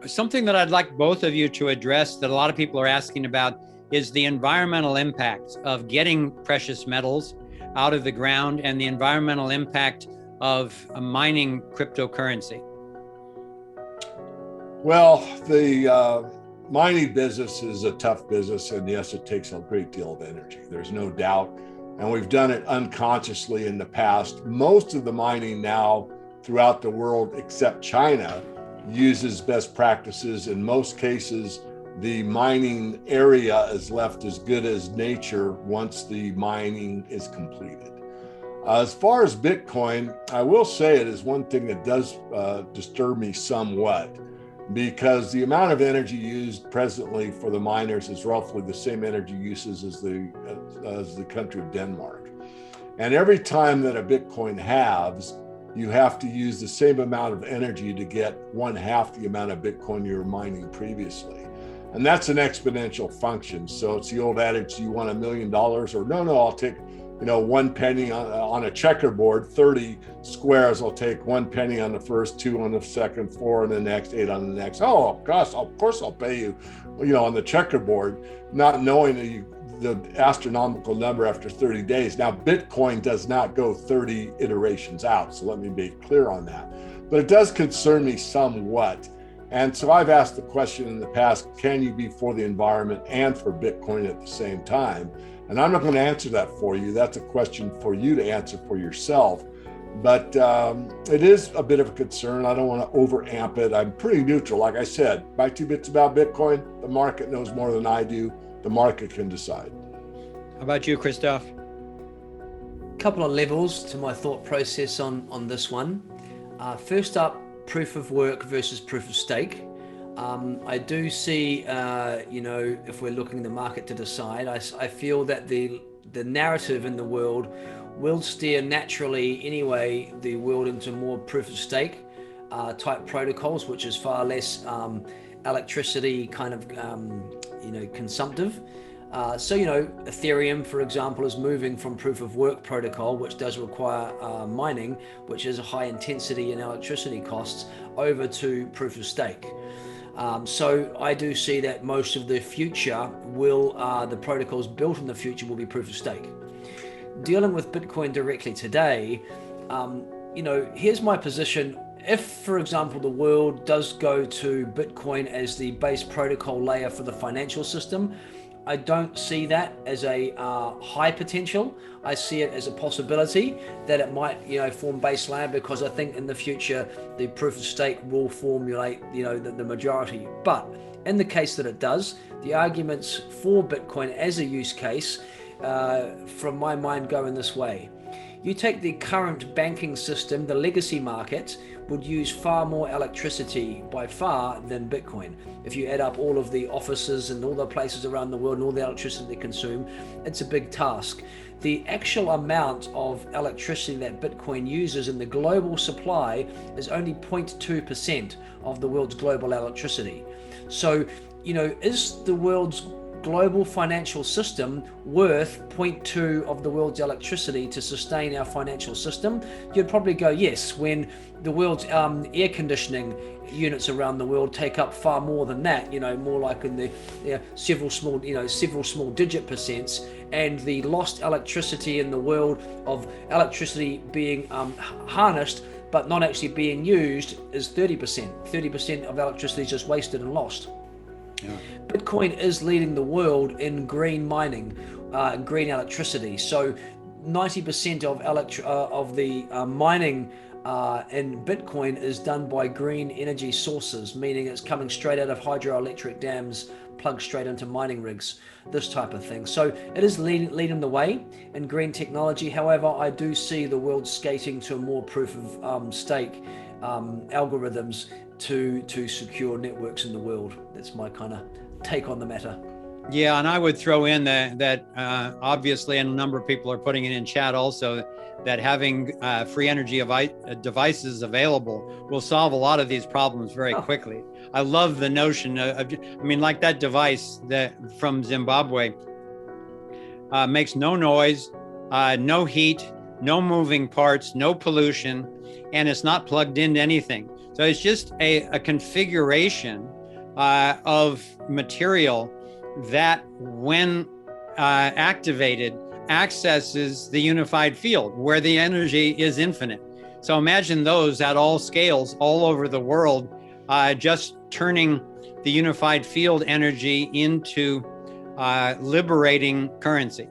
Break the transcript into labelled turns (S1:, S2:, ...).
S1: Something that I'd like both of you to address that a lot of people are asking about is the environmental impact of getting precious metals out of the ground and the environmental impact of mining cryptocurrency.
S2: Well, the mining business is a tough business, and yes, it takes a great deal of energy. There's no doubt. And we've done it unconsciously in the past. Most of the mining now throughout the world, except China, uses best practices. In most cases, the mining area is left as good as nature once the mining is completed. As far as Bitcoin, I will say it is one thing that does disturb me somewhat, because the amount of energy used presently for the miners is roughly the same energy uses as the country of Denmark. And every time that a Bitcoin halves, you have to use the same amount of energy to get 1/2 the amount of Bitcoin you were mining previously. And that's an exponential function. So it's the old adage, you want $1 million, or no, I'll take 1 penny on a checkerboard, 30 squares. I'll take 1 penny on the first, 2 on the second, 4 on the next, 8 on the next. Oh gosh, of course I'll pay you, on the checkerboard, not knowing the astronomical number after 30 days. Now, Bitcoin does not go 30 iterations out, so let me be clear on that. But it does concern me somewhat. And so I've asked the question in the past, can you be for the environment and for Bitcoin at the same time? And I'm not going to answer that for you. That's a question for you to answer for yourself. But it is a bit of a concern. I don't want to overamp it. I'm pretty neutral. Like I said, my 2 bits about Bitcoin, the market knows more than I do. The market can decide.
S1: How about you, Christof?
S3: A couple of levels to my thought process on this one. First up, proof of work versus proof of stake. I do see, if we're looking at the market to decide, I feel that the narrative in the world will steer naturally anyway the world into more proof of stake type protocols, which is far less electricity kind of consumptive. So Ethereum, for example, is moving from proof of work protocol, which does require mining, which is a high intensity in electricity costs, over to proof of stake. So I do see that most of the future the protocols built in the future will be proof of stake. Dealing with Bitcoin directly today, here's my position. If, for example, the world does go to Bitcoin as the base protocol layer for the financial system, I don't see that as a high potential. I see it as a possibility that it might, form base layer, because I think in the future the proof of stake will formulate, the majority. But in the case that it does, the arguments for Bitcoin as a use case, from my mind, go in this way. You take the current banking system, the legacy market would use far more electricity by far than Bitcoin. If you add up all of the offices and all the places around the world and all the electricity they consume, it's a big task. The actual amount of electricity that Bitcoin uses in the global supply is only 0.2% of the world's global electricity. So, is the world's global financial system worth 0.2 of the world's electricity to sustain our financial system? You'd probably go yes, when the world's air conditioning units around the world take up far more than that, more like in the several small digit percents, and the lost electricity in the world of electricity being harnessed but not actually being used is 30%. 30% of electricity is just wasted and lost. Yeah. Bitcoin is leading the world in green mining, green electricity. So 90% of the mining in Bitcoin is done by green energy sources, meaning it's coming straight out of hydroelectric dams, plugged straight into mining rigs, this type of thing. So it is leading the way in green technology. However, I do see the world skating to more proof of stake algorithms to secure networks in the world. That's my kind of take on the matter.
S1: Yeah, and I would throw in that obviously, and a number of people are putting it in chat also, that having free energy devices available will solve a lot of these problems very quickly. I love the notion of, like that device that from Zimbabwe makes no noise, no heat, no moving parts, no pollution, and it's not plugged into anything. So it's just a configuration of material that, when activated, accesses the unified field where the energy is infinite. So imagine those at all scales all over the world, just turning the unified field energy into liberating currency.